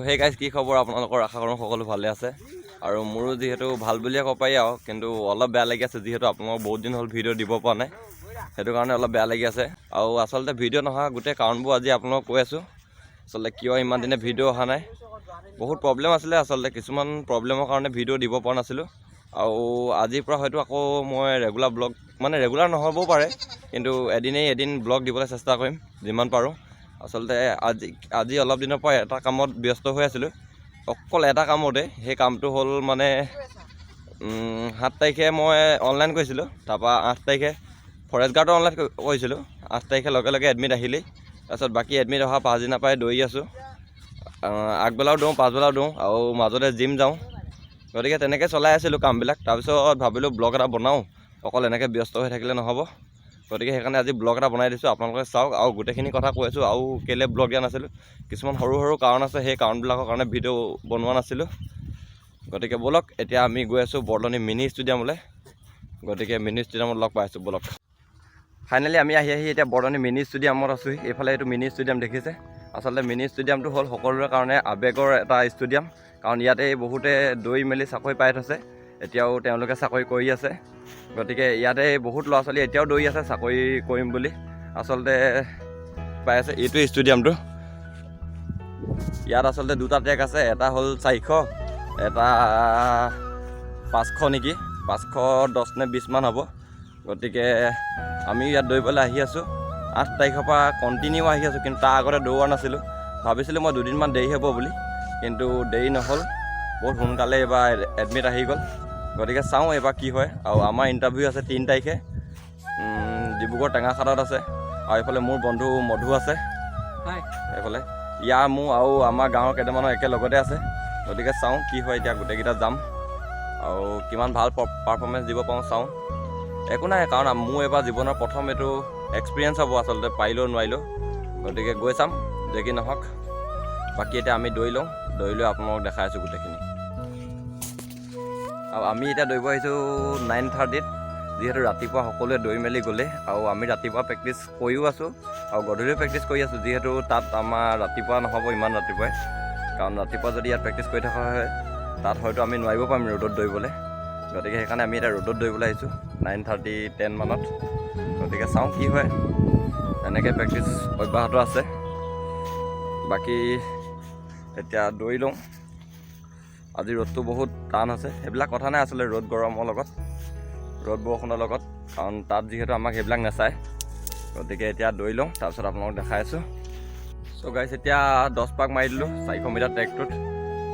সেই গাইজ কি খবৰ আপোনালোকৰ আশা কৰোঁ সকলো ভালে আছে আৰু মোৰো যিহেতু ভাল বুলিয়ে ক'ব পাৰি আৰু কিন্তু অলপ বেয়া লাগি আছে যিহেতু আপোনালোকক বহুত দিন হ'ল ভিডিঅ' দিব পৰা নাই সেইটো কাৰণে অলপ বেয়া লাগি আছে আৰু আচলতে ভিডিঅ' নহা গোটেই কাৰণবোৰ আজি আপোনালোকক কৈ আছোঁ আচলতে কিয় ইমান দিনে ভিডিঅ' অহা নাই বহুত প্ৰব্লেম আছিলে আচলতে কিছুমান প্ৰব্লেমৰ কাৰণে ভিডিঅ' দিব পৰা নাছিলোঁ আৰু আজিৰ পৰা হয়তো আকৌ মই ৰেগুলাৰ ব্লগ মানে ৰেগুলাৰ নহ'বও পাৰে কিন্তু এদিন ব্লগ দিবলৈ চেষ্টা কৰিম যিমান পাৰোঁ আচলতে আজি অলপ দিনৰ পৰা এটা কামত ব্যস্ত হৈ আছিলোঁ অকল এটা কামতে সেই কামটো হ'ল মানে 7 তাৰিখে মই অনলাইন কৰিছিলোঁ তাৰপৰা 8 তাৰিখে ফৰেষ্ট গাৰ্ডৰ অনলাইন কৰিছিলোঁ 8 তাৰিখে লগে এডমিট আহিলেই তাৰপিছত বাকী এডমিট অহা 5 দিনৰ পৰাই দৌৰি আছোঁ আগবেলাও দৌৰোঁ পাছবেলাও দৌৰোঁ আৰু মাজতে জিম যাওঁ গতিকে তেনেকৈ চলাই আছিলোঁ কামবিলাক তাৰপিছত ভাবিলোঁ ব্লগ এটা বনাওঁ অকল এনেকৈ ব্যস্ত হৈ থাকিলে নহ'ব গতিকে সেইকাৰণে আজি ব্লগ এটা বনাই দিছোঁ আপোনালোকে চাওক আৰু গোটেইখিনি কথা কৈ আছোঁ আৰু কেলৈ ব্লগ দিয়া নাছিলোঁ কিছুমান সৰু কাৰণ আছে সেই কাৰণবিলাকৰ কাৰণে ভিডিঅ' বনোৱা নাছিলোঁ গতিকে ব'লক এতিয়া আমি গৈ আছোঁ বৰদলনি মিনি ষ্টেডিয়ামলৈ গতিকে মিনি ষ্টেডিয়ামত লগ পাইছোঁ ব'লক ফাইনেলি আমি আহি এতিয়া বৰদলনি মিনি ষ্টেডিয়ামত আছোঁ এইফালে এইটো মিনি ষ্টেডিয়াম দেখিছে আচলতে মিনি ষ্টেডিয়ামটো হ'ল সকলোৰে কাৰণে আৱেগৰ এটা ষ্টেডিয়াম কাৰণ ইয়াতে বহুতে দৌৰি মেলি চাকৰি পাই থৈছে এতিয়াও তেওঁলোকে চাকৰি কৰি আছে গতিকে ইয়াতে বহুত ল'ৰা ছোৱালী এতিয়াও দৌৰি আছে চাকৰি কৰিম বুলি আচলতে পাই আছে এইটো ষ্টেডিয়ামটো ইয়াত আচলতে দুটা ট্ৰেক আছে এটা হ'ল 400 এটা 500 নেকি 510 নে 20 মান হ'ব গতিকে আমি ইয়াত দৌৰিবলৈ আহি আছোঁ 8 তাৰিখৰ পৰা কণ্টিনিউ আহি আছোঁ কিন্তু তাৰ আগতে দৌৰা নাছিলোঁ ভাবিছিলোঁ মই দুদিনমান দেৰি হ'ব বুলি কিন্তু দেৰি নহ'ল বহুত সোনকালে এইবাৰ এডমিট আহি গ'ল গতিকে চাওঁ এইবাৰ কি হয় আৰু আমাৰ ইণ্টাৰভিউ আছে 3 তাৰিখে ডিব্ৰুগড় টেঙাখাটত আছে আৰু এইফালে মোৰ বন্ধু মধু আছে এইফালে মোৰ আৰু আমাৰ গাঁৱৰ কেইটামানৰ একেলগতে আছে গতিকে চাওঁ কি হয় এতিয়া গোটেইকেইটা যাম আৰু কিমান ভাল পাৰফৰ্মেঞ্চ দিব পাৰোঁ চাওঁ একো নাই কাৰণ মোৰ এইবাৰ জীৱনৰ প্ৰথম এইটো এক্সপিৰিয়েঞ্চ হ'ব আচলতে পাৰিলেও নোৱাৰিলেও গতিকে গৈ চাম যে কি নহওক বাকী এতিয়া আমি দৌৰি লৈ আপোনালোকক দেখাই আছোঁ গোটেইখিনি আৰু আমি এতিয়া দৌৰিব আহিছোঁ 9:30 যিহেতু ৰাতিপুৱা সকলোৱে দৌৰি মেলি গ'লে আৰু আমি ৰাতিপুৱা প্ৰেক্টিছ কৰিও আছোঁ আৰু গধূলিও প্ৰেক্টিছ কৰি আছোঁ যিহেতু তাত আমাৰ ৰাতিপুৱা নহ'ব ইমান ৰাতিপুৱাই কাৰণ ৰাতিপুৱা যদি ইয়াত প্ৰেক্টিছ কৰি থকা হয় তাত হয়তো আমি নোৱাৰিব পাৰিম ৰ'দত দৌৰিবলৈ গতিকে সেইকাৰণে আমি এতিয়া ৰ'দত দৌৰিবলৈ আহিছোঁ 9:30-10 মানত গতিকে চাওঁ কি হয় এনেকৈ প্ৰেক্টিছ অব্যাহত আছে বাকী এতিয়া দৌৰি লওঁ আজি ৰ'দটো বহুত টান আছে সেইবিলাক কথা নাই আচলতে ৰ'দ গৰমৰ লগত ৰ'দ বৰষুণৰ লগত কাৰণ তাত যিহেতু আমাক সেইবিলাক নাচায় গতিকে এতিয়া দৌৰি লওঁ তাৰপিছত আপোনালোকক দেখাই আছোঁ চ' গাইছ এতিয়া 10 পাক মাৰি দিলোঁ 400 মিটাৰ ট্ৰেকটোত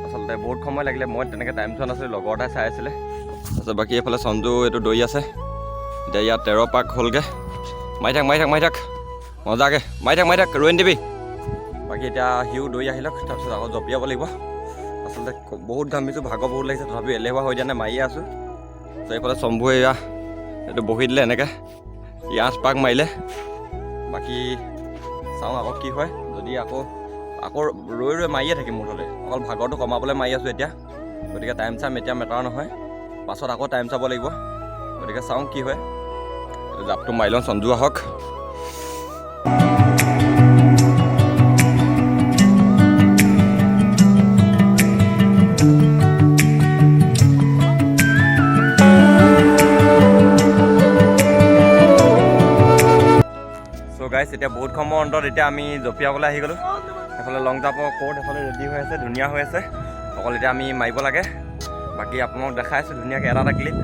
আচলতে বহুত সময় লাগিলে মই তেনেকৈ টাইম চোৱা নাছিলোঁ লগৰ এটাই চাই আছিলে তাৰপিছত বাকী এইফালে সঞ্জু এইটো দৌৰি আছে এতিয়া ইয়াত 13 পাক হ'লগৈ মাৰি থাক মজাকৈ মাৰি থাক ৰৈ নিদিবি বাকী এতিয়া সিও দৌৰি আহি লওক তাৰপিছত আকৌ জঁপিয়াব লাগিব আচলতে বহুত ঘামিছোঁ ভাগৰ বহুত লাগিছে তথাপিও এলেহুৱা হৈ দিয়া নাই মাৰিয়ে আছোঁ ত' এইফালে চম্ভুৱে এইটো বহি দিলে এনেকৈ 8 পাক মাৰিলে বাকী চাওঁ আকৌ কি হয় যদি আকৌ ৰৈ মাৰিয়ে থাকিম মুঠতে অকল ভাগৰটো কমাবলৈ মাৰি আছোঁ এতিয়া গতিকে টাইম চাইম এতিয়া মেটাৰ নহয় পাছত আকৌ টাইম চাব লাগিব গতিকে চাওঁ কি হয় জাপটো মাৰি লওঁ সঞ্জু আহক গাইছ এতিয়া বহুত সময়ৰ অন্তত এতিয়া আমি জঁপিয়াবলৈ আহি গ'লোঁ এইফালে লং জাম্পৰ কোৰ্ট এইফালে ৰেডি হৈ আছে ধুনীয়া হৈ আছে অকল এতিয়া আমি মাৰিব লাগে বাকী আপোনালোকক দেখাই আছোঁ ধুনীয়াকৈ এটা ক্লিপ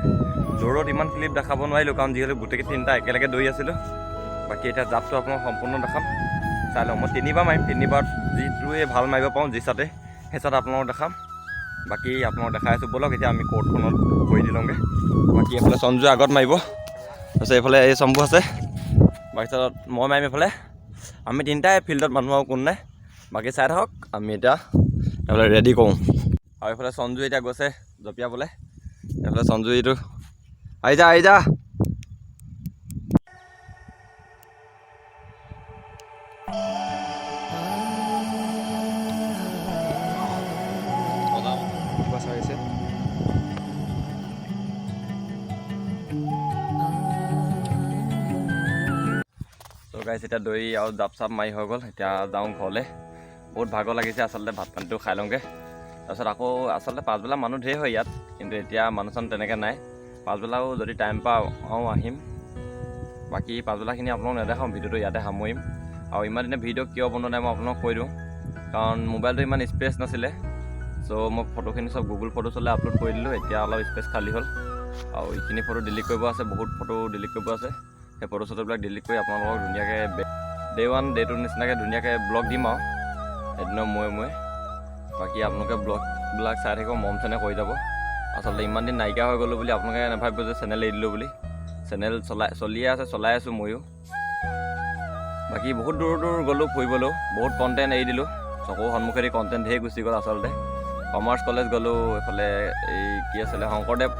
দৌৰত ইমান ক্লিপ দেখাব নোৱাৰিলোঁ কাৰণ যিহেতু গোটেই 3টা একেলগে দৌৰি আছিলোঁ বাকী এতিয়া জাপটো আপোনাক সম্পূৰ্ণ দেখাম চাই লওঁ মই 3বাৰ মাৰিম 3বাৰত যিটোৱে ভাল মাৰিব পাৰোঁ যি চাতে সেই চাতে আপোনালোকক দেখাম বাকী আপোনালোকক দেখাই আছোঁ ব'লক এতিয়া আমি কোৰ্টখনত কৰি দি লওঁগৈ বাকী এইফালে সঞ্জুৱে আগত মাৰিব তাৰপিছত এইফালে এই চম্ভু আছে তাৰপিছত মই মাৰিম এইফালে আমি 3টাই ফিল্ডত মানুহ আৰু কোন নাই বাকী চাই থাকক আমি এতিয়া এইফালে ৰেডি কৰোঁ আৰু এইফালে সঞ্জু এতিয়া গৈছে জঁপিয়াবলৈ এইফালে সঞ্জু এইটো আহি যা গাইছ এতিয়া দৌৰি আৰু জাপ চাপ মাৰি হৈ গ'ল এতিয়া যাওঁ ঘৰলৈ বহুত ভাগৰ লাগিছে আচলতে, ভাত পানীটো খাই লওঁগৈ। তাৰপিছত আকৌ আচলতে পাছবেলা মানুহ ঢেৰ হয় ইয়াত, কিন্তু এতিয়া মানুহ চানুহ তেনেকৈ নাই। পাছবেলাও যদি টাইম পাওঁ আহিম। বাকী পাছবেলাখিনি আপোনালোকক নেদেখাওঁ, ভিডিঅ'টো ইয়াতে সামৰিম। আৰু ইমান দিনে ভিডিঅ' কিয় বনোৱা নাই মই আপোনালোকক কৈ দিওঁ, কাৰণ মোবাইলটো ইমান স্পেচ নাছিলে। চ' মই ফটোখিনি চব গুগল ফটোছলৈ আপলোড কৰি দিলোঁ। এতিয়া অলপ স্পেচ খালী হ'ল, আৰু এইখিনি ফটো ডিলিট কৰিব আছে, বহুত ফটো ডিলিট কৰিব আছে। সেই ফটো চটোবিলাক ডিলিট কৰি আপোনালোকক ধুনীয়াকৈ ডে 1 ডে 2 নিচিনাকৈ ধুনীয়াকৈ ব্লগ দিম আৰু এদিনৰ মূৰে। বাকী আপোনালোকে ব্লগবিলাক চাই থাকিব, মৰম চেনেহ কৰি যাব। আচলতে ইমান দিন নাইকিয়া হৈ গ'লোঁ বুলি আপোনালোকে নাভাবিব যে চেনেল এৰি দিলোঁ বুলি। চেনেল চলিয়ে আছে, চলাই আছোঁ ময়ো। বাকী বহুত দূৰ গ'লোঁ ফুৰিবলৈও, বহুত কণ্টেণ্ট এৰি দিলোঁ। চকুৰ সন্মুখেদি কণ্টেণ্ট ঢেৰ গুচি গ'ল আচলতে। কমাৰ্চ কলেজ গ'লোঁ, এইফালে এই কি আছিলে শংকৰদেৱ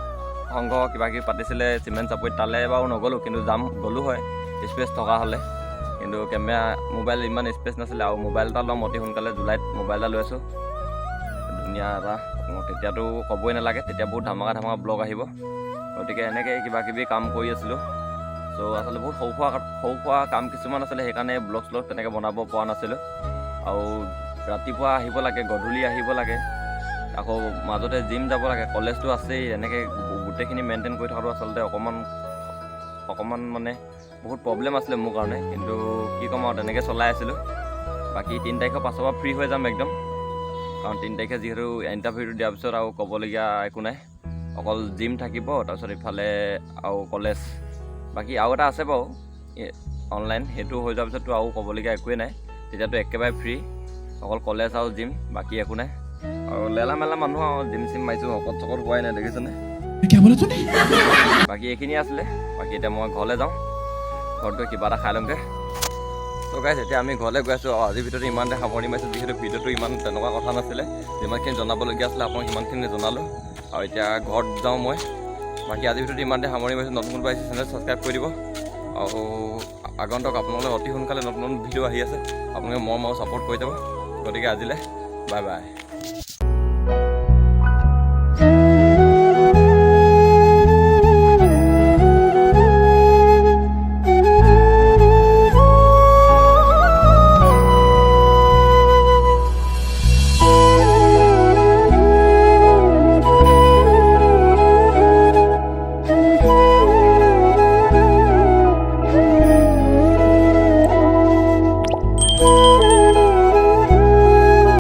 সংঘ কিবাকিবি পাতিছিলে চিমেণ্ট চাপৰিত, তালৈ বাৰু নগ'লোঁ, কিন্তু গ'লোঁ হয় স্পেচ থকা হ'লে। কিন্তু মোবাইল ইমান স্পেচ নাছিলে, আৰু মোবাইল এটা ল'ম অতি সোনকালে। জুলাইত মোবাইল এটা লৈ আছোঁ ধুনীয়া এটা, তেতিয়াতো ক'বই নালাগে, তেতিয়া বহুত ধামাকা ব্লগ আহিব। গতিকে এনেকৈ কিবাকিবি কাম কৰি আছিলোঁ। চ' আচলতে বহুত সৰু সুৰা কাম কিছুমান আছিলে, সেইকাৰণে ব্লগ তেনেকৈ বনাব পৰা নাছিলোঁ। আৰু ৰাতিপুৱা আহিব লাগে, গধূলি আহিব লাগে, আকৌ মাজতে জিম যাব লাগে, কলেজটো আছেই। এনেকৈ গোটেইখিনি মেইনটেইন কৰি থকাটো আচলতে অকণমান মানে বহুত প্ৰব্লেম আছিলে মোৰ কাৰণে, কিন্তু কি ক'ম আৰু তেনেকৈ চলাই আছিলোঁ। বাকী 3 তাৰিখৰ পাছৰ পৰা ফ্ৰী হৈ যাম একদম, কাৰণ 3 তাৰিখে যিহেতু ইণ্টাৰভিউটো দিয়াৰ পিছত আৰু ক'বলগীয়া একো নাই, অকল জিম থাকিব, তাৰপিছত ইফালে আৰু কলেজ। বাকী আৰু এটা আছে বাৰু অনলাইন, সেইটো হৈ যোৱাৰ পিছততো আৰু ক'বলগীয়া একোৱেই নাই, তেতিয়াতো একেবাৰে ফ্ৰী, অকল কলেজ আৰু জিম, বাকী একো নাই। আৰু লেলা মেলা মানুহ আৰু জিম মাৰিছোঁ, শকত হোৱাই নাই দেখিছেনে। বাকী এইখিনিয়ে আছিলে। বাকী এতিয়া মই ঘৰলৈ যাওঁ, ঘৰত গৈ কিবা এটা খাই লওঁগৈ। ত' গাইছ এতিয়া আমি ঘৰলৈ গৈ আছোঁ, আৰু আজিৰ ভিডিঅ'টো ইমানতে সামৰণি মাৰিছোঁ, যিহেতু ভিডিঅ'টো ইমান তেনেকুৱা কথা নাছিলে, যিমানখিনি জনাবলগীয়া আছিলে আপোনাক সিমানখিনি জনালোঁ। আৰু এতিয়া ঘৰত যাওঁ মই। বাকী আজিৰ ভিডিঅ'টো ইমানতে সামৰণি মাৰিছোঁ। নতুন কোনোবা আহিছে চেনেল ছাবস্ক্ৰাইব কৰি দিব, আৰু আগন্তুক আপোনালোকে অতি সোনকালে নতুন ভিডিঅ' আহি আছে, আপোনালোকে মৰম আৰু ছাপোৰ্ট কৰি যাব। গতিকে আজিলৈ বাই বাই।